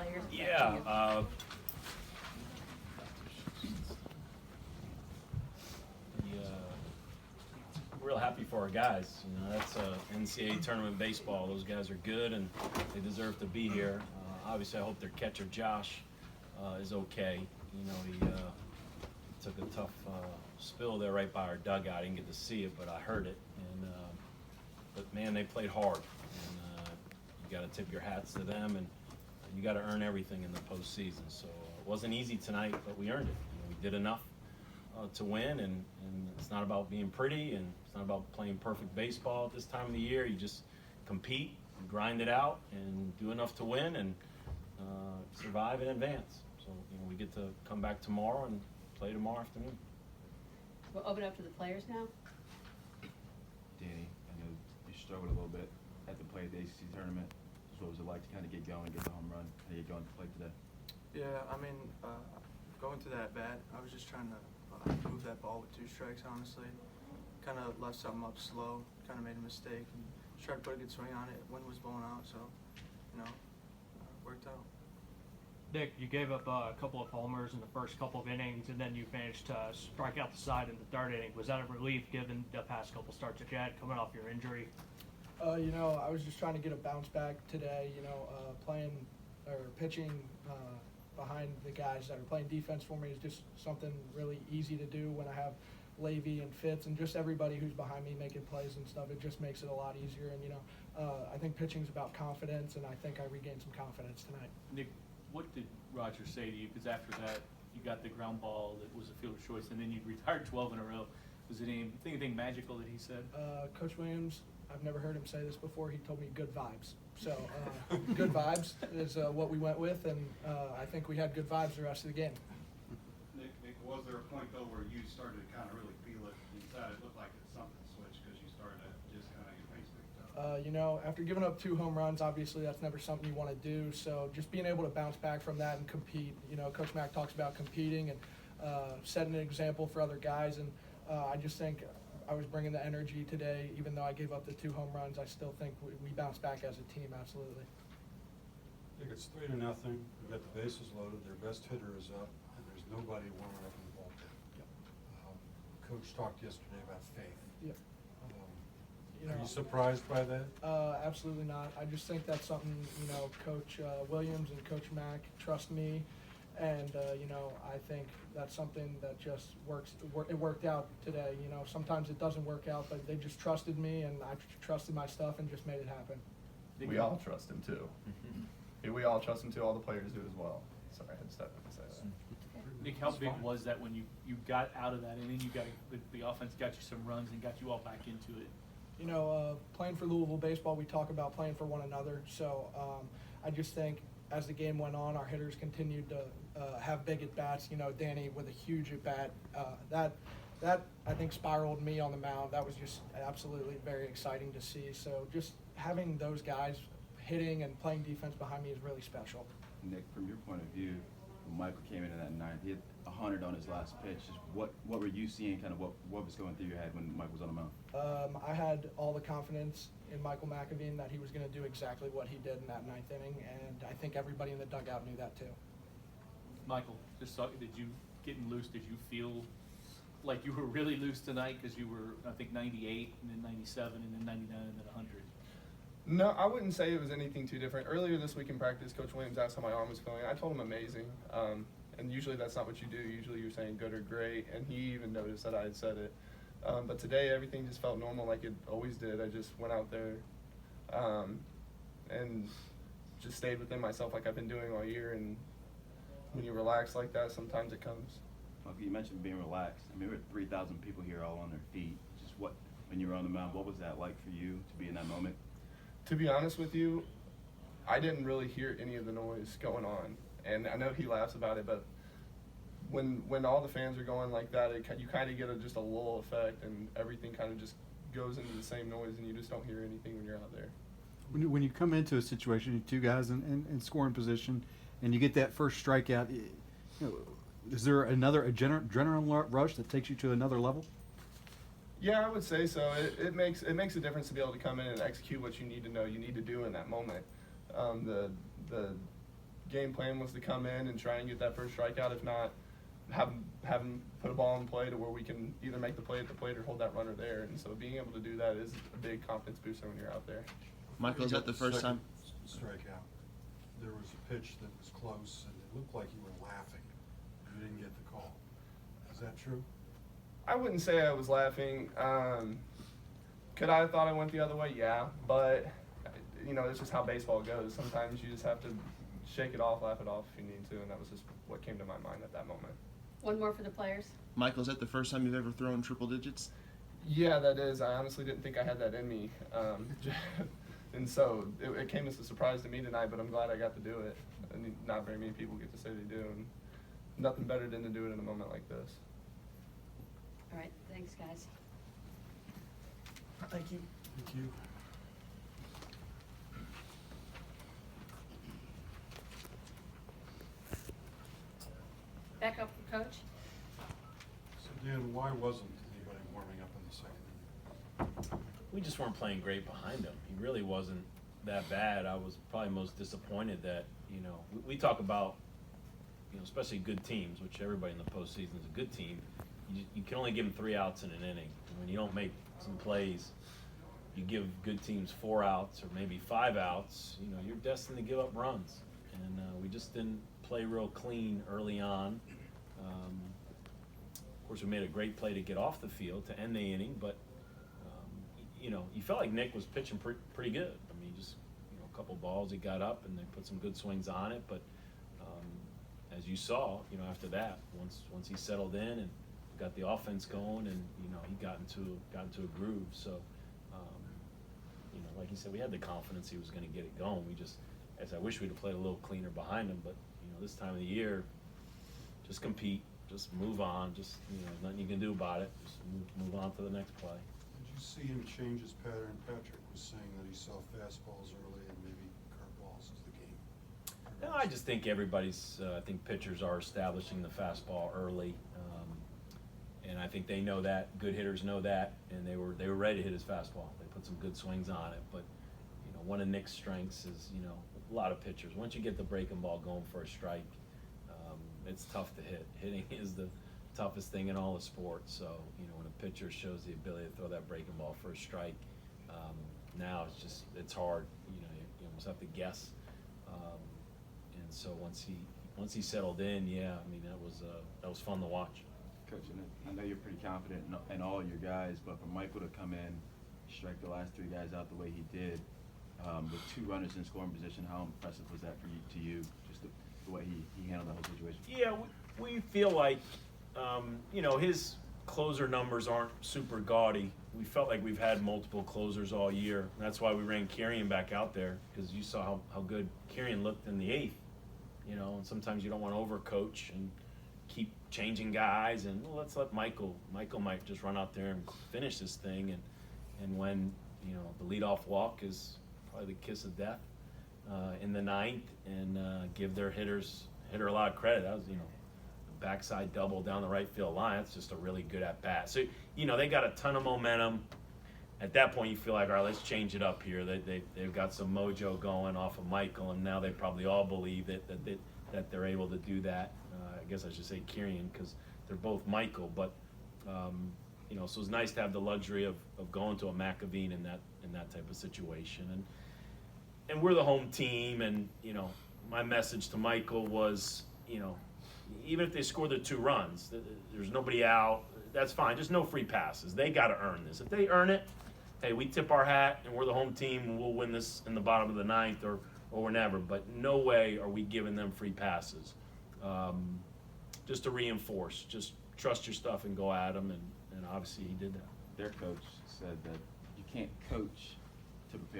players? Yeah. Real happy for our guys. You know, that's NCAA tournament baseball. Those guys are good and they deserve to be here. Obviously, I hope their catcher Josh is okay. You know, he took a tough spill there right by our dugout. I didn't get to see it, but I heard it. And but man, they played hard. And you got to tip your hats to them, and you got to earn everything in the postseason. So it wasn't easy tonight, but we earned it. You know, we did enough to win, and it's not about being pretty, and it's not about playing perfect baseball at this time of the year. You just compete, grind it out, and do enough to win, and survive and advance. So you know, we get to come back tomorrow and play tomorrow afternoon. We'll open up to the players now. Danny, I know you struggled a little bit at the play at the ACC tournament. So what was it like to kind of get going, get the home run, and get going to play today? Yeah, I mean, going to that bat, I was just trying to move that ball with 2 strikes, honestly. Kind of left something up slow, kind of made a mistake, and just tried to put a good swing on it. Wind was blowing out, so, you know, worked out. Nick, you gave up a couple of homers in the first couple of innings, and then you managed to strike out the side in the 3rd inning. Was that a relief given the past couple starts that you had coming off your injury? You know, I was just trying to get a bounce back today, you know, playing or pitching behind the guys that are playing defense for me is just something really easy to do when I have Levy and Fitz and just everybody who's behind me making plays and stuff. It just makes it a lot easier. And, you know, I think pitching's about confidence, and I think I regained some confidence tonight. Nick, what did Roger say to you? Because after that, you got the ground ball that was a fielder's choice, and then you retired 12 in a row. Was it anything magical that he said? Coach Williams, I've never heard him say this before. He told me good vibes. So good vibes is what we went with, and I think we had good vibes the rest of the game. Nick, was there a point though where you started to kind of really feel it inside? It looked like it's something switched because you started to just kind of get pace picked up. You know, after giving up 2 home runs, obviously that's never something you want to do. So just being able to bounce back from that and compete. You know, Coach Mack talks about competing and setting an example for other guys, and I just think I was bringing the energy today. Even though I gave up the 2 home runs, I still think we bounced back as a team, absolutely. I think it's 3-0. We've got the bases loaded. Their best hitter is up, and there's nobody warming up in the bullpen. Yep. Coach talked yesterday about faith. Yep. Are you surprised by that? Absolutely not. I just think that's something, you know, Coach Williams and Coach Mack trust me. And, you know, I think that's something that just works. It worked out today. You know, sometimes it doesn't work out, but they just trusted me, and I trusted my stuff and just made it happen. We all trust him, too. We all trust him, too. All the players do as well. Sorry, I had to step in and say that. Nick, how big was that when you got out of that, and then you got the offense got you some runs and got you all back into it? You know, playing for Louisville baseball, we talk about playing for one another. So I just think as the game went on, our hitters continued to have big at-bats. You know, Danny with a huge at-bat. That I think spiraled me on the mound. That was just absolutely very exciting to see. So just having those guys hitting and playing defense behind me is really special. Nick, from your point of view, when Michael came in that 9th, he had 100 on his last pitch. Just what were you seeing, kind of what was going through your head when Mike was on the mound? I had all the confidence in Michael McAvene that he was going to do exactly what he did in that 9th inning, and I think everybody in the dugout knew that too. Michael, did you getting loose? Did you feel like you were really loose tonight because you were, I think, 98 and then 97 and then 99 and then 100? No, I wouldn't say it was anything too different. Earlier this week in practice, Coach Williams asked how my arm was feeling. I told him amazing, and usually that's not what you do. Usually you're saying good or great, and he even noticed that I had said it. But today everything just felt normal like it always did. I just went out there and just stayed within myself like I've been doing all year, and when you relax like that, sometimes it comes. Well, you mentioned being relaxed. I mean, there were 3,000 people here all on their feet. Just when you were on the mound, what was that like for you to be in that moment? To be honest with you, I didn't really hear any of the noise going on, and I know he laughs about it, but when all the fans are going like that, you kind of get just a lull effect, and everything kind of just goes into the same noise, and you just don't hear anything when you're out there. When you come into a situation, 2 guys in scoring position, and you get that first strikeout, you know, is there another adrenaline rush that takes you to another level? Yeah, I would say so. It makes a difference to be able to come in and execute what you need to do in that moment. The game plan was to come in and try and get that first strikeout. If not, have him put a ball in play to where we can either make the play at the plate or hold that runner there. And so being able to do that is a big confidence booster when you're out there. Michael, is that the first time? Strikeout. There was a pitch that was close, and it looked like you were laughing. You didn't get the call. Is that true? I wouldn't say I was laughing. Could I have thought I went the other way? Yeah, but it's just how baseball goes. Sometimes you just have to shake it off, laugh it off if you need to, and that was just what came to my mind at that moment. One more for the players. Michael, is that the first time you've ever thrown triple digits? Yeah, that is. I honestly didn't think I had that in me. And so it came as a surprise to me tonight, but I'm glad I got to do it. And not very many people get to say they do, and nothing better than to do it in a moment like this. All right, thanks, guys. Thank you. Thank you. Back up for coach. So Dan, why wasn't anybody warming up in the second inning? We just weren't playing great behind him. He really wasn't that bad. I was probably most disappointed that, we talk about, especially good teams, which everybody in the postseason is a good team. You can only give them 3 outs in an inning. And when you don't make some plays, you give good teams 4 outs or maybe 5 outs, you're destined to give up runs. And we just didn't play real clean early on. Of course, we made a great play to get off the field to end the inning, but you felt like Nick was pitching pretty good. I mean, just a couple balls, he got up and they put some good swings on it. But as you saw, after that, once he settled in and got the offense going, and he got into a groove. So, like you said, we had the confidence he was going to get it going. I wish we'd have played a little cleaner behind him. But this time of the year, just compete, just move on. Just nothing you can do about it. Just move on to the next play. Did you see him change his pattern? Patrick was saying that he saw fastballs early and maybe curveballs as the game progressed. No, I just think I think pitchers are establishing the fastball early, and I think they know that. Good hitters know that, and they were ready to hit his fastball. They put some good swings on it, but one of Nick's strengths is a lot of pitchers. Once you get the breaking ball going for a strike, it's tough to hit. Hitting is the toughest thing in all the sports. So when a pitcher shows the ability to throw that breaking ball for a strike, now it's hard. You almost have to guess. And so once he settled in, that was fun to watch. Coach, I know you're pretty confident in all your guys, but for Michael to come in, strike the last 3 guys out the way he did, with 2 runners in scoring position, how impressive was that to you? Just the way he handled the whole situation. Yeah, we feel like his closer numbers aren't super gaudy. We felt like we've had multiple closers all year. And that's why we ran Kirian back out there, because you saw how good Kirian looked in the 8th. And sometimes you don't want to overcoach and keep changing guys. And let's let Michael might just run out there and finish this thing. And when the leadoff walk is probably the kiss of death in the 9th, and give their hitter a lot of credit. That was backside double down the right field line. It's just a really good at bat. So they got a ton of momentum. At that point, you feel like, all right, let's change it up here. They've got some mojo going off of Michael, and now they probably all believe that they're able to do that. I guess I should say Kirian, because they're both Michael. But so it's nice to have the luxury of going to a McAvene in that type of situation. And we're the home team, and my message to Michael was, even if they score the 2 runs, there's nobody out, that's fine. Just no free passes. They got to earn this. If they earn it, hey, we tip our hat, and we're the home team, and we'll win this in the bottom of the 9th or whenever. But no way are we giving them free passes. Just to reinforce, just trust your stuff and go at them, and obviously he did that. Their coach said that you can't coach to prepare